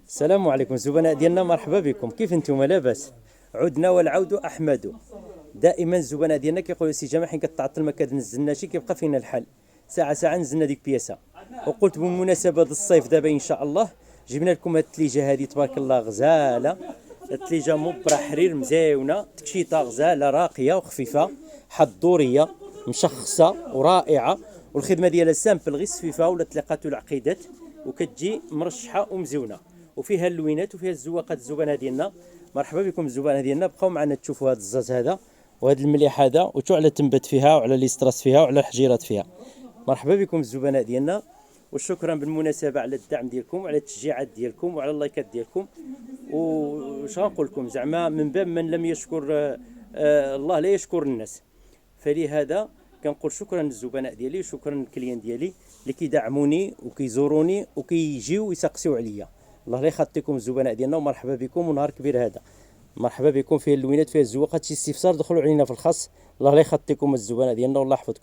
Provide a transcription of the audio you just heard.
السلام عليكم الزبناء ديالنا، مرحبا بكم. كيف انتم؟ لاباس؟ عدنا والعود احمد. دائما الزبناء ديالنا كيقولوا سي جمال حين كتعطل ما كتنزلنا شي كيبقى فينا الحل. ساعه ساعه نزلنا ديك بياسه. وقلت بمناسبه الصيف دابا ان شاء الله جبنا لكم هاد التليجه هذه تبارك الله غزاله. التليجه مبرة حرير مزيونه، تكشيطه غزاله راقيه وخفيفه، حضوريه مشخصه ورائعه. والخدمه ديالها سامبل، غير السفيفه ولا تلقات العقيدات، وكتجي مرشحه ومزيونه، وفيها اللوينات وفيها الزواقات. الزبناء ديالنا مرحبا بكم. الزبناء ديالنا بقاو معنا تشوفوا هذا الزاز هذا وهذا المليح هذا، وتشوفوا على تنبت فيها وعلى ليستراس فيها وعلى الحجيرات فيها. مرحبا بكم الزبناء ديالنا، وشكرا بالمناسبه على الدعم ديالكم وعلى التشجيعات ديالكم وعلى اللايكات ديالكم. وش غنقول لكم، زعما من باب من لم يشكر الله لا يشكر الناس. فلهذا كنقول شكرا للزبناء ديالي وشكرا للكليان ديالي اللي كيدعموني وكيزوروني وكيجيو ويسقسيو عليا. الله لا يخطيكم الزبناء ديالنا، ومرحبا بكم. ونهار كبير هذا مرحبا بكم، فيه اللوينات فيه الزواقات. شي استفسار دخلوا علينا في الخاص. الله لا يخطيكم الزبناء ديالنا والله يحفظكم.